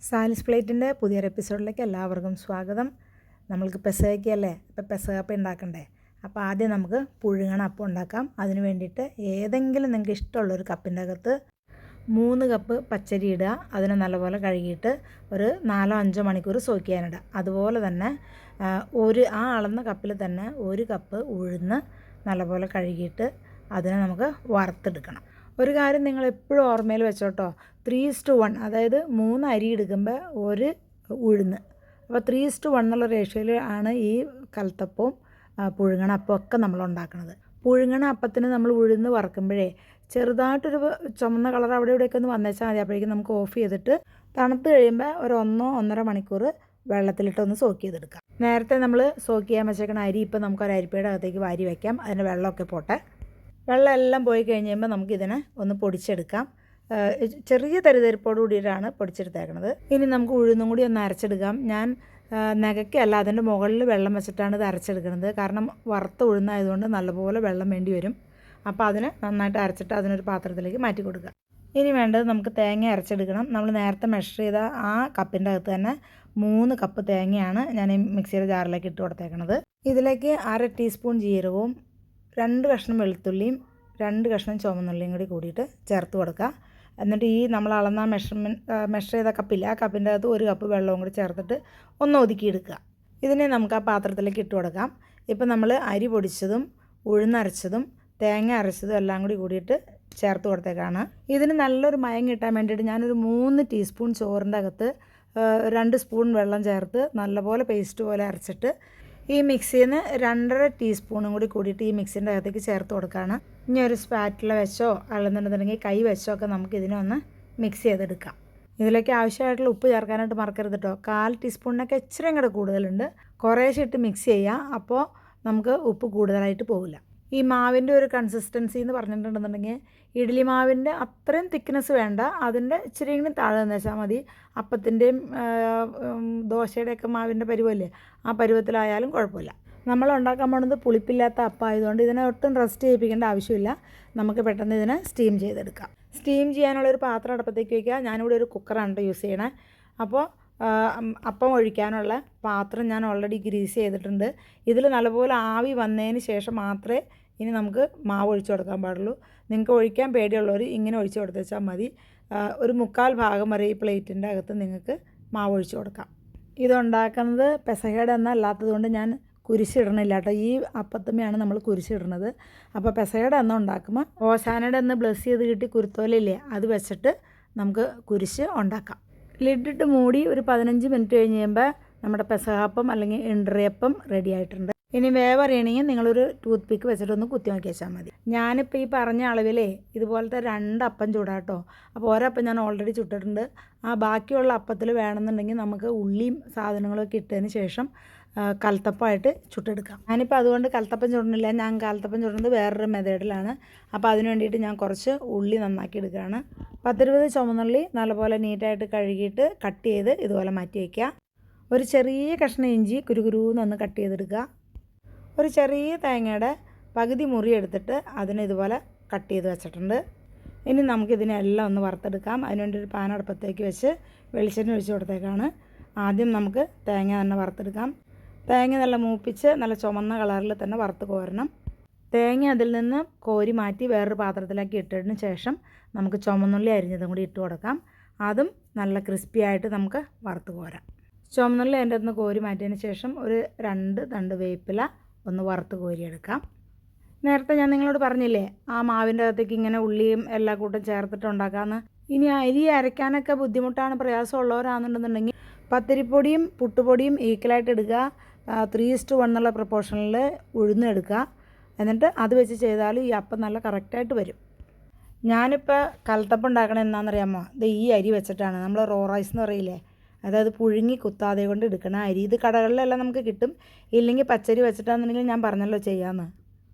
സാലിസ് പ്ലേറ്റിൻ്റെ പുതിയൊരു എപ്പിസോഡിലേക്ക് എല്ലാവർക്കും സ്വാഗതം. നമ്മൾക്ക് പെസഹയ്ക്കല്ലേ, ഇപ്പോൾ പെസഹപ്പം ഉണ്ടാക്കണ്ടേ. അപ്പോൾ ആദ്യം നമുക്ക് പുഴുങ്ങണ അപ്പം ഉണ്ടാക്കാം. അതിന് വേണ്ടിയിട്ട് ഏതെങ്കിലും നിങ്ങൾക്ക് ഇഷ്ടമുള്ളൊരു കപ്പിൻ്റെ അകത്ത് 3 കപ്പ് പച്ചരി ഇടുക. അതിനെ നല്ലപോലെ കഴുകിയിട്ട് ഒരു 4-5 മണിക്കൂർ സോക്ക് ചെയ്യാനിടുക. അതുപോലെ തന്നെ ആ അളന്ന കപ്പിൽ തന്നെ 1 കപ്പ് ഉഴുന്ന് നല്ലപോലെ കഴുകിയിട്ട് അതിനെ നമുക്ക് വറുത്തെടുക്കണം. ഒരു കാര്യം നിങ്ങൾ എപ്പോഴും ഓർമ്മയിൽ വെച്ചോട്ടോ, 3:1, അതായത് 3 അരി എടുക്കുമ്പോൾ 1 ഉഴുന്ന്. അപ്പോൾ 3:1 എന്നുള്ള റേഷ്യോയിൽ ആണ് ഈ കലത്തപ്പവും പുഴുങ്ങണ അപ്പമൊക്കെ നമ്മൾ ഉണ്ടാക്കുന്നത്. പുഴുങ്ങണ അപ്പത്തിന് നമ്മൾ ഉഴുന്ന് വറുക്കുമ്പോഴേ ചെറുതായിട്ടൊരു ചുമന്ന കളർ അവിടെ ഇവിടെയൊക്കെ ഒന്ന് വന്നേച്ചാൽ മതി. അപ്പോഴേക്കും നമുക്ക് ഓഫ് ചെയ്തിട്ട് തണുത്ത് കഴിയുമ്പോൾ ഒരു 1-1.5 മണിക്കൂർ വെള്ളത്തിലിട്ടൊന്ന് സോക്ക് ചെയ്തെടുക്കാം. നേരത്തെ നമ്മൾ സോക്ക് ചെയ്യാൻ വെച്ചേക്കണ അരി ഇപ്പോൾ നമുക്കൊരു അരിപ്പയുടെ അകത്തേക്ക് വാരി വയ്ക്കാം. അതിൻ്റെ വെള്ളമൊക്കെ പോട്ടെ. വെള്ളം എല്ലാം പോയി കഴിഞ്ഞ് കഴിയുമ്പോൾ നമുക്കിതിനെ ഒന്ന് പൊടിച്ചെടുക്കാം. ചെറിയ തരിതരിപ്പോട് കൂടിയിട്ടാണ് പൊടിച്ചെടുത്തേക്കണത്. ഇനി നമുക്ക് ഉഴുന്നും കൂടി ഒന്ന് അരച്ചെടുക്കാം. ഞാൻ നഗയ്ക്കല്ല, അതിൻ്റെ മുകളിൽ വെള്ളം വെച്ചിട്ടാണ് ഇത് അരച്ചെടുക്കുന്നത്. കാരണം വറുത്ത ഉഴുന്നായതുകൊണ്ട് നല്ലപോലെ വെള്ളം വേണ്ടി വരും. അപ്പോൾ അതിന് നന്നായിട്ട് അരച്ചിട്ട് അതിനൊരു പാത്രത്തിലേക്ക് മാറ്റി കൊടുക്കുക. ഇനി വേണ്ടത് നമുക്ക് തേങ്ങ അരച്ചെടുക്കണം. നമ്മൾ നേരത്തെ മെഷർ ചെയ്ത ആ കപ്പിൻ്റെ അകത്ത് തന്നെ 3 കപ്പ് തേങ്ങയാണ് ഞാൻ ഈ മിക്സിയുടെ ജാറിലേക്ക് ഇട്ട് കൊടുത്തേക്കണത്. ഇതിലേക്ക് 1/2 ടീസ്പൂൺ ജീരകവും 2 കഷ്ണം വെളുത്തുള്ളിയും 2 കഷ്ണം ചുവന്നുള്ളിയും കൂടിയിട്ട് ചേർത്ത് കൊടുക്കുക. എന്നിട്ട് ഈ നമ്മൾ അളന്ന മെഷർ ചെയ്ത കപ്പില്ല, ആ കപ്പിൻ്റെ അകത്ത് 1 കപ്പ് വെള്ളവും കൂടി ചേർത്തിട്ട് ഒന്ന് ഒതുക്കിയെടുക്കുക. ഇതിനെ നമുക്ക് ആ പാത്രത്തിലേക്ക് ഇട്ട് കൊടുക്കാം. ഇപ്പം നമ്മൾ അരി പൊടിച്ചതും ഉഴുന്നരച്ചതും തേങ്ങ അരച്ചതും എല്ലാം കൂടിയിട്ട് ചേർത്ത് കൊടുത്തേക്കാണ്. ഇതിന് നല്ലൊരു മയം കിട്ടാൻ വേണ്ടിയിട്ട് ഞാനൊരു 3 ടീസ്പൂൺ ചോറിൻ്റെ അകത്ത് 2 സ്പൂൺ വെള്ളം ചേർത്ത് നല്ലപോലെ പേസ്റ്റ് പോലെ അരച്ചിട്ട് ഈ മിക്സിയിൽ നിന്ന് 2.5 ടീസ്പൂണും കൂടിയിട്ട് ഈ മിക്സിൻ്റെ അകത്തേക്ക് ചേർത്ത് കൊടുക്കുകയാണ്. ഇനി ഒരു സ്പാറ്റില വെച്ചോ അല്ലെന്നുണ്ടെന്നുണ്ടെങ്കിൽ കൈ വെച്ചോ ഒക്കെ നമുക്ക് ഇതിനെ ഒന്ന് മിക്സ് ചെയ്തെടുക്കാം. ഇതിലേക്ക് ആവശ്യമായിട്ടുള്ള ഉപ്പ് ചേർക്കാനായിട്ട് മറക്കരുത് കേട്ടോ. 1/4 ടീസ്പൂണിനൊക്കെ ഇച്ചിരി കൂടെ കൂടുതലുണ്ട്. കുറേശ്ശെ ഇട്ട് മിക്സ് ചെയ്യുക. അപ്പോൾ നമുക്ക് ഉപ്പ് കൂടുതലായിട്ട് പോകില്ല. ഈ മാവിൻ്റെ ഒരു കൺസിസ്റ്റൻസി എന്ന് പറഞ്ഞിട്ടുണ്ടെന്നുണ്ടെങ്കിൽ ഇഡ്ഡലി മാവിൻ്റെ അത്രയും തിക്നെസ് വേണ്ട, അതിൻ്റെ ഇച്ചിരി കൂടി താഴെ എന്ന് വെച്ചാൽ മതി. അപ്പത്തിൻ്റെയും ദോശയുടെയൊക്കെ മാവിൻ്റെ പരുവല്ലേ, ആ പരുവത്തിലായാലും കുഴപ്പമില്ല. നമ്മൾ ഉണ്ടാക്കാൻ പോകുന്നത് പുളിപ്പില്ലാത്ത അപ്പം ആയതുകൊണ്ട് ഇതിനെ ഒട്ടും റെസ്റ്റ് ചെയ്യിപ്പിക്കേണ്ട ആവശ്യമില്ല. നമുക്ക് പെട്ടെന്ന് ഇതിനെ സ്റ്റീം ചെയ്തെടുക്കാം. സ്റ്റീം ചെയ്യാനുള്ളൊരു പാത്രം അടുപ്പത്തേക്ക് വയ്ക്കുക. ഞാനിവിടെ ഒരു കുക്കറാണ് യൂസ് ചെയ്യണേ. അപ്പോൾ അപ്പം ഒഴിക്കാനുള്ള പാത്രം ഞാൻ ഓൾറെഡി ഗ്രീസ് ചെയ്തിട്ടുണ്ട്. ഇതിൽ നല്ലപോലെ ആവി വന്നതിന് ശേഷം മാത്രമേ ഇനി നമുക്ക് മാവ് ഒഴിച്ചു കൊടുക്കാൻ പാടുള്ളൂ. നിങ്ങൾക്ക് ഒഴിക്കാൻ പേടിയുള്ളവർ ഇങ്ങനെ ഒഴിച്ചു കൊടുത്തേച്ചാൽ മതി. ഒരു 1/4 ഭാഗം വരെ ഈ പ്ലേറ്റിൻ്റെ അകത്ത് നിങ്ങൾക്ക് മാവ് ഒഴിച്ചു കൊടുക്കാം. ഇതുണ്ടാക്കുന്നത് പെസഹയുടെ എണ്ണ അല്ലാത്തതുകൊണ്ട് ഞാൻ കുരിശിടണില്ല കേട്ടോ. ഈ അപ്പത്തമ്മയാണ് നമ്മൾ കുരിശിടുന്നത്. അപ്പോൾ പെസഹയുടെ എണ്ണ ഉണ്ടാക്കുമ്പോൾ ഓശാനയുടെ എണ്ണ ബ്ലസ് ചെയ്ത് കിട്ടി കുരുത്തോലയില്ലേ, അത് വെച്ചിട്ട് നമുക്ക് കുരിശ് ഉണ്ടാക്കാം. ലിഡിട്ട് മൂടി ഒരു 15 മിനിറ്റ് കഴിഞ്ഞ് കഴിയുമ്പോൾ നമ്മുടെ പെസഹാപ്പം അല്ലെങ്കിൽ എണ്ടറിയപ്പം റെഡി ആയിട്ടുണ്ട്. ഇനി വേവറിയണമെങ്കിൽ നിങ്ങളൊരു ടൂത്ത് പിക്ക് വെച്ചിട്ടൊന്ന് കുത്തി നോക്കി വെച്ചാൽ മതി. ഞാനിപ്പോൾ ഈ പറഞ്ഞ അളവിലേ ഇതുപോലത്തെ 2 അപ്പം ചൂടാട്ടോ. അപ്പോൾ ഒരപ്പം ഞാൻ ഓൾറെഡി ചുട്ടിട്ടുണ്ട്. ആ ബാക്കിയുള്ള അപ്പത്തിൽ വേണമെന്നുണ്ടെങ്കിൽ നമുക്ക് ഉള്ളിയും സാധനങ്ങളൊക്കെ ഇട്ടതിന് ശേഷം കലത്തപ്പമായിട്ട് ചുട്ടെടുക്കാം. ഞാനിപ്പോൾ അതുകൊണ്ട് കലത്തപ്പം ചുടണില്ല. ഞാൻ കലത്തപ്പം ചുടുന്നത് വേറൊരു മെത്തേഡിലാണ്. അപ്പോൾ അതിന് വേണ്ടിയിട്ട് ഞാൻ കുറച്ച് ഉള്ളി നന്നാക്കി എടുക്കുകയാണ്. 10-20 ചുവന്നുള്ളി നല്ലപോലെ നീറ്റായിട്ട് കഴുകിയിട്ട് കട്ട് ചെയ്ത് ഇതുപോലെ മാറ്റി വയ്ക്കുക. ഒരു ചെറിയ കഷ്ണം ഇഞ്ചി കുരുകുരുന്നൊന്ന് കട്ട് ചെയ്തെടുക്കുക. ഒരു ചെറിയ തേങ്ങയുടെ പകുതി മുറി എടുത്തിട്ട് അതിനെ ഇതുപോലെ കട്ട് ചെയ്ത് വെച്ചിട്ടുണ്ട്. ഇനി നമുക്കിതിനെല്ലാം ഒന്ന് വറുത്തെടുക്കാം. അതിനുവേണ്ടി ഒരു പാൻ അടുപ്പത്തേക്ക് വെച്ച് വെളിച്ചെണ്ണ ഒഴിച്ച് കൊടുത്തേക്കാണ്. ആദ്യം നമുക്ക് തേങ്ങ തന്നെ വറുത്തെടുക്കാം. തേങ്ങ നല്ല മൂപ്പിച്ച് നല്ല ചുമന്ന കളറിൽ തന്നെ വറുത്ത് കോരണം. തേങ്ങ അതിൽ നിന്ന് കോരി മാറ്റി വേറൊരു പാത്രത്തിലേക്ക് ഇട്ടതിന് ശേഷം നമുക്ക് ചുമന്നുള്ളി അരിഞ്ഞതും കൂടി ഇട്ട് കൊടുക്കാം. അതും നല്ല ക്രിസ്പി ആയിട്ട് നമുക്ക് വറുത്ത് കോരാം. ചുമന്നുള്ളി അതിൻ്റെ അകത്ത് നിന്ന് കോരി മാറ്റിയതിന് ശേഷം ഒരു 2 തണ്ട് വേപ്പില ഒന്ന് വറുത്ത് കോരിയെടുക്കാം. നേരത്തെ ഞാൻ നിങ്ങളോട് പറഞ്ഞില്ലേ ആ മാവിൻ്റെ അകത്തേക്ക് ഇങ്ങനെ ഉള്ളിയും എല്ലാ കൂട്ടും ചേർത്തിട്ട് ഉണ്ടാക്കാമെന്ന്. ഇനി അരി അരയ്ക്കാനൊക്കെ ബുദ്ധിമുട്ടാണ്, പ്രയാസമുള്ളവരാണെന്നുണ്ടെന്നുണ്ടെങ്കിൽ പത്തിരിപ്പൊടിയും പുട്ടുപൊടിയും ഈക്വലായിട്ട് എടുക്കുക. 3:1 എന്നുള്ള പ്രപ്പോർഷനിൽ ഉഴുന്നെടുക്കുക. എന്നിട്ട് അത് വെച്ച് ചെയ്താൽ ഈ അപ്പം നല്ല കറക്റ്റായിട്ട് വരും. ഞാനിപ്പോൾ കലത്തപ്പം ഉണ്ടാക്കണത് എന്താണെന്നറിയാമോ? ഇത് ഈ അരി വെച്ചിട്ടാണ്. നമ്മൾ റോ റൈസ് എന്ന് പറയില്ലേ, അതായത് പുഴുങ്ങി കുത്താതെ കൊണ്ട് എടുക്കണ അരി. ഇത് കടകളിലെല്ലാം നമുക്ക് കിട്ടും. ഇല്ലെങ്കിൽ പച്ചരി വെച്ചിട്ടാണെന്നുണ്ടെങ്കിൽ ഞാൻ പറഞ്ഞല്ലോ ചെയ്യാമെന്ന്.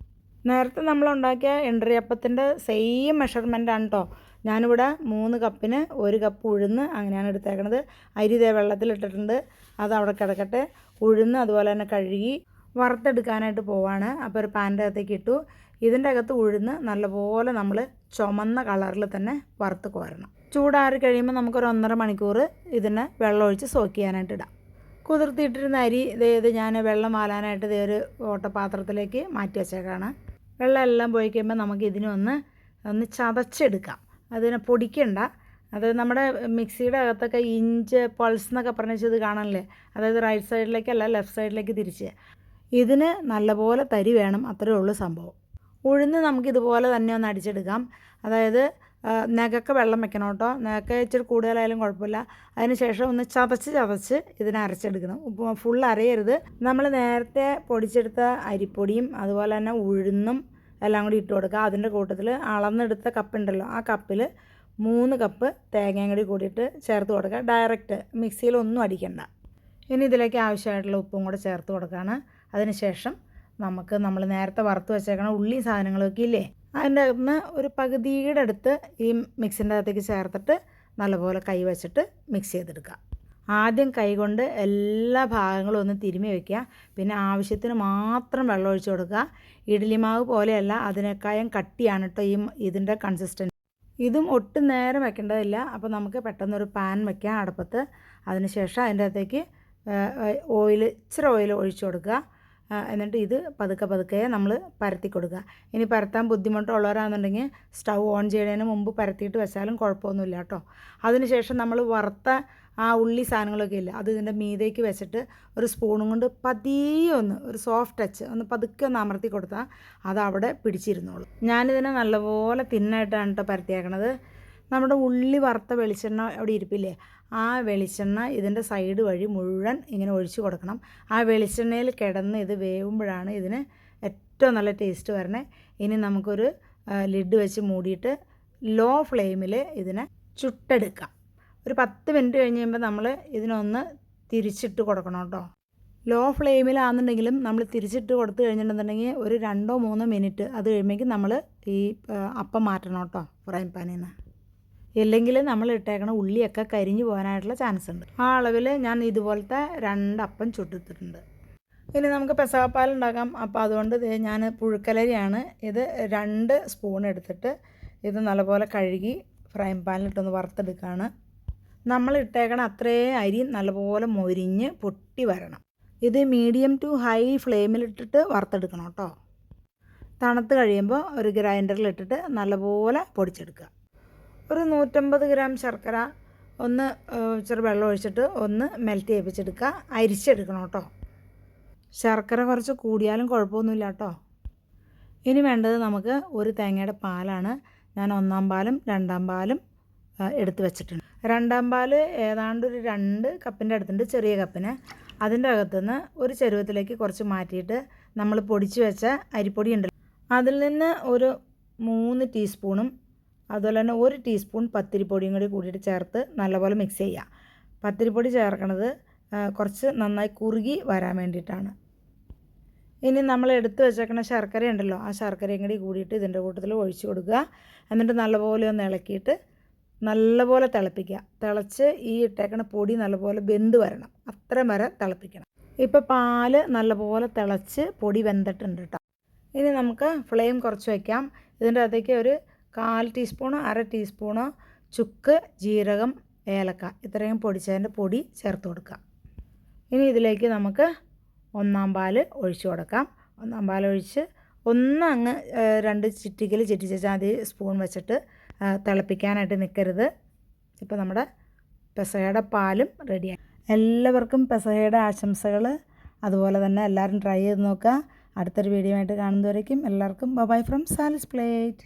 നേരത്തെ നമ്മളുണ്ടാക്കിയ എണ്ടറിയപ്പത്തിൻ്റെ സെയിം മെഷർമെൻറ്റാണ് കേട്ടോ. ഞാനിവിടെ 3 കപ്പിന് 1 കപ്പ് ഉഴുന്ന് അങ്ങനെയാണ് എടുത്തേക്കണത്. അരി ഇതേ വെള്ളത്തിലിട്ടിട്ടുണ്ട്, അത് അവിടെ കിടക്കട്ടെ. ഉഴുന്ന് അതുപോലെ തന്നെ കഴുകി വറുത്തെടുക്കാനായിട്ട് പോവാണ്. അപ്പോൾ ഒരു പാൻ്റെ അകത്തേക്ക് ഇട്ടു. ഇതിൻ്റെ അകത്ത് ഉഴുന്ന് നല്ലപോലെ നമ്മൾ ചുമന്ന കളറിൽ തന്നെ വറുത്ത് കോരണം. ചൂടാറി കഴിയുമ്പോൾ നമുക്കൊരു 1.5 മണിക്കൂർ ഇതിനെ വെള്ളമൊഴിച്ച് സോക്ക് ചെയ്യാനായിട്ട് ഇടാം. കുതിർത്തിയിട്ടിരുന്ന അരി ഇത് ഞാൻ വെള്ളം വാലാനായിട്ട് ഒരു ഓട്ടപാത്രത്തിലേക്ക് മാറ്റി വെച്ചേക്കാണ്. വെള്ളം എല്ലാം പോയി കഴിയുമ്പോൾ നമുക്ക് ഒന്ന് ചതച്ചെടുക്കാം. അതിനെ പൊടിക്കണ്ട. അത് നമ്മുടെ മിക്സിയുടെ അകത്തൊക്കെ ഇഞ്ച് പൾസ് എന്നൊക്കെ പറഞ്ഞത് കാണാനല്ലേ, അതായത് റൈറ്റ് സൈഡിലേക്കല്ല ലെഫ്റ്റ് സൈഡിലേക്ക് തിരിച്ച്. ഇതിന് നല്ലപോലെ തരി വേണം, അത്രയേ ഉള്ളൂ സംഭവം. ഉഴുന്ന് നമുക്കിതുപോലെ തന്നെ ഒന്ന് അടിച്ചെടുക്കാം. അതായത് നഖമൊക്കെ വെള്ളം വെക്കണം കേട്ടോ. നഖമൊക്കെ ഇച്ചിരി കൂടുതലായാലും കുഴപ്പമില്ല. അതിന് ശേഷം ഒന്ന് ചതച്ച് ഇതിനെ അരച്ചെടുക്കണം. ഫുൾ അരയരുത്. നമ്മൾ നേരത്തെ പൊടിച്ചെടുത്ത അരിപ്പൊടിയും അതുപോലെ തന്നെ ഉഴുന്നും എല്ലാം കൂടി ഇട്ട് കൊടുക്കുക. അതിൻ്റെ കൂട്ടത്തിൽ അളന്നെടുത്ത കപ്പുണ്ടല്ലോ, ആ കപ്പിൽ 3 കപ്പ് തേങ്ങയും കൂടി കൂടിയിട്ട് ചേർത്ത് കൊടുക്കുക. ഡയറക്റ്റ് മിക്സിയിലൊന്നും അടിക്കണ്ട. ഇനി ഇതിലേക്ക് ആവശ്യമായിട്ടുള്ള ഉപ്പും കൂടെ ചേർത്ത് കൊടുക്കുകയാണ്. അതിന് ശേഷം നമ്മൾ നേരത്തെ വറുത്ത് വെച്ചേക്കണ ഉള്ളി സാധനങ്ങളൊക്കെ ഇല്ലേ, അതിൻ്റെ അകത്തുനിന്ന് ഒരു പകുതിയുടെ അടുത്ത് ഈ മിക്സിൻ്റെ അകത്തേക്ക് ചേർത്തിട്ട് നല്ലപോലെ കൈ വെച്ചിട്ട് മിക്സ് ചെയ്തെടുക്കുക. ആദ്യം കൈ കൊണ്ട് എല്ലാ ഭാഗങ്ങളും ഒന്ന് തിരുമ്മി വയ്ക്കുക. പിന്നെ ആവശ്യത്തിന് മാത്രം വെള്ളം ഒഴിച്ച് കൊടുക്കുക. ഇഡ്ഡലി മാവ് പോലെയല്ല, അതിനേക്കാളും കട്ടിയാണ് കേട്ടോ ഇതിൻ്റെ കൺസിസ്റ്റൻസി. ഇതും ഒട്ടും നേരം വെക്കേണ്ടതില്ല. അപ്പോൾ നമുക്ക് പെട്ടെന്നൊരു പാൻ വയ്ക്കാം അടുപ്പത്ത്. അതിന് ശേഷം അതിൻ്റെ അകത്തേക്ക് ഇച്ചിരി ഓയിൽ ഒഴിച്ച് കൊടുക്കുക. എന്നിട്ട് ഇത് പതുക്കെ നമ്മൾ പരത്തി കൊടുക്കുക. ഇനി പരത്താൻ ബുദ്ധിമുട്ടുള്ളവരാണെന്നുണ്ടെങ്കിൽ സ്റ്റൗ ഓൺ ചെയ്യുന്നതിന് മുമ്പ് പരത്തിയിട്ട് വെച്ചാലും കുഴപ്പമൊന്നുമില്ല കേട്ടോ. അതിന് ശേഷം നമ്മൾ വറുത്ത ആ ഉള്ളി സാധനങ്ങളൊക്കെ ഇല്ല, അത് ഇതിൻ്റെ മീതേക്ക് വെച്ചിട്ട് ഒരു സ്പൂണും കൊണ്ട് പതിയെ ഒരു സോഫ്റ്റ് ടച്ച് പതുക്കെ ഒന്ന് അമർത്തി കൊടുത്താൽ അത് അവിടെ പിടിച്ചിരുന്നോളൂ. ഞാനിതിനെ നല്ലപോലെ തിന്നായിട്ടാണ് കേട്ടോ പരത്തിയേക്കണത്. നമ്മുടെ ഉള്ളി വറുത്ത വെളിച്ചെണ്ണ അവിടെ ഇരിപ്പില്ലേ, ആ വെളിച്ചെണ്ണ ഇതിൻ്റെ സൈഡ് വഴി മുഴുവൻ ഇങ്ങനെ ഒഴിച്ച് കൊടുക്കണം. ആ വെളിച്ചെണ്ണയിൽ കിടന്ന് ഇത് വേവുമ്പോഴാണ് ഇതിന് ഏറ്റവും നല്ല ടേസ്റ്റ് വരണേ. ഇനി നമുക്കൊരു ലിഡ് വെച്ച് മൂടിയിട്ട് ലോ ഫ്ലെയിമിൽ ഇതിനെ ചുട്ടെടുക്കാം. ഒരു 10 മിനിറ്റ് കഴിഞ്ഞ് കഴിയുമ്പോൾ നമ്മൾ ഇതിനൊന്ന് തിരിച്ചിട്ട് കൊടുക്കണം കേട്ടോ. ലോ ഫ്ലെയിമിലാണെന്നുണ്ടെങ്കിലും നമ്മൾ തിരിച്ചിട്ട് കൊടുത്തു കഴിഞ്ഞിട്ടുണ്ടെന്നുണ്ടെങ്കിൽ ഒരു 2-3 മിനിറ്റ് അത് കഴിയുമ്പോഴേക്കും നമ്മൾ ഈ അപ്പം മാറ്റണം കേട്ടോ ഫ്രൈ പാനിൽ നിന്ന്. ഇല്ലെങ്കിൽ നമ്മൾ ഇട്ടേക്കണ ഉള്ളിയൊക്കെ കരിഞ്ഞു പോകാനായിട്ടുള്ള ചാൻസ് ഉണ്ട്. ആ അളവിൽ ഞാൻ ഇതുപോലത്തെ 2 അപ്പം ചുട്ടിട്ടിട്ടുണ്ട്. ഇനി നമുക്ക് പെസകപ്പാൽ ഉണ്ടാക്കാം. അപ്പോൾ അതുകൊണ്ട് ഞാൻ പുഴുക്കലരിയാണ്. ഇത് 2 സ്പൂൺ എടുത്തിട്ട് ഇത് നല്ലപോലെ കഴുകി ഫ്രൈ പാനിലിട്ടൊന്ന് വറുത്തെടുക്കുകയാണ്. നമ്മൾ ഇട്ടേക്കണ അത്രയും അരി നല്ലപോലെ മൊരിഞ്ഞ് പൊട്ടി വരണം. ഇത് മീഡിയം ടു ഹൈ ഫ്ലെയിമിലിട്ടിട്ട് വറുത്തെടുക്കണം കേട്ടോ. തണുത്ത് കഴിയുമ്പോൾ ഒരു ഗ്രൈൻഡറിലിട്ടിട്ട് നല്ലപോലെ പൊടിച്ചെടുക്കുക. ഒരു 150 ഗ്രാം ശർക്കര ഇച്ചിരി വെള്ളം ഒഴിച്ചിട്ട് ഒന്ന് മെൽറ്റ് ചെയ്യിപ്പിച്ചെടുക്കുക. അരിച്ചെടുക്കണം കേട്ടോ. ശർക്കര കുറച്ച് കൂടിയാലും കുഴപ്പമൊന്നുമില്ല കേട്ടോ. ഇനി വേണ്ടത് നമുക്ക് ഒരു തേങ്ങയുടെ പാലാണ്. ഞാൻ 1-ാം പാലും 2-ാം പാലും എടുത്ത് വെച്ചിട്ടുണ്ട്. 2-ാം പാൽ ഏതാണ്ട് ഒരു 2 കപ്പിൻ്റെ അടുത്തുണ്ട്, ചെറിയ കപ്പിന്. അതിൻ്റെ അകത്തുനിന്ന് ഒരു ചെരുവത്തിലേക്ക് കുറച്ച് മാറ്റിയിട്ട് നമ്മൾ പൊടിച്ച് വെച്ച അരിപ്പൊടി ഉണ്ടല്ലോ, അതിൽ നിന്ന് ഒരു 3 ടീസ്പൂണും അതുപോലെ തന്നെ 1 ടീസ്പൂൺ പത്തിരിപ്പൊടിയും കൂടി കൂടിയിട്ട് ചേർത്ത് നല്ലപോലെ മിക്സ് ചെയ്യുക. പത്തിരിപ്പൊടി ചേർക്കണത് കുറച്ച് നന്നായി കുറുകി വരാൻ വേണ്ടിയിട്ടാണ്. ഇനി നമ്മൾ എടുത്ത് വെച്ചേക്കണ ശർക്കര ഉണ്ടല്ലോ, ആ ശർക്കരയും കൂടി കൂടിയിട്ട് ഇതിൻ്റെ കൂട്ടത്തിൽ ഒഴിച്ച് കൊടുക്കുക. എന്നിട്ട് നല്ലപോലെ ഒന്ന് ഇളക്കിയിട്ട് നല്ലപോലെ തിളപ്പിക്കുക. തിളച്ച് ഈ ഇട്ടേക്കണ പൊടി നല്ലപോലെ വെന്ത് വരണം, അത്രയും വരെ തിളപ്പിക്കണം. ഇപ്പോൾ പാല് നല്ലപോലെ തിളച്ച് പൊടി വെന്തിട്ടുണ്ട് കേട്ടോ. ഇനി നമുക്ക് ഫ്ലെയിം കുറച്ച് വയ്ക്കാം. ഇതിൻ്റെ അകത്തേക്ക് ഒരു 1/4 ടീസ്പൂണോ 1/2 ടീസ്പൂണോ ചുക്ക്, ജീരകം, ഏലക്ക ഇത്രയും പൊടിച്ചതിൻ്റെ പൊടി ചേർത്ത് കൊടുക്കുക. ഇനി ഇതിലേക്ക് നമുക്ക് 1-ാം പാൽ ഒഴിച്ച് കൊടുക്കാം. 1-ാം പാൽ ഒഴിച്ച് അങ്ങ് 2 ചിറ്റിക്കൽ ചിറ്റിച്ചാൽ മതി. സ്പൂൺ വെച്ചിട്ട് തിളപ്പിക്കാനായിട്ട് നിൽക്കരുത്. ഇപ്പോൾ നമ്മുടെ പെസഹയുടെ പാലും റെഡിയായി. എല്ലാവർക്കും പെസഹയുടെ ആശംസകൾ. അതുപോലെ തന്നെ എല്ലാവരും ട്രൈ ചെയ്ത് നോക്കുക. അടുത്തൊരു വീഡിയോ ആയിട്ട് കാണുന്നവരേക്കും എല്ലാവർക്കും ബൈ ഫ്രം സാലിസ് പ്ലേറ്റ്.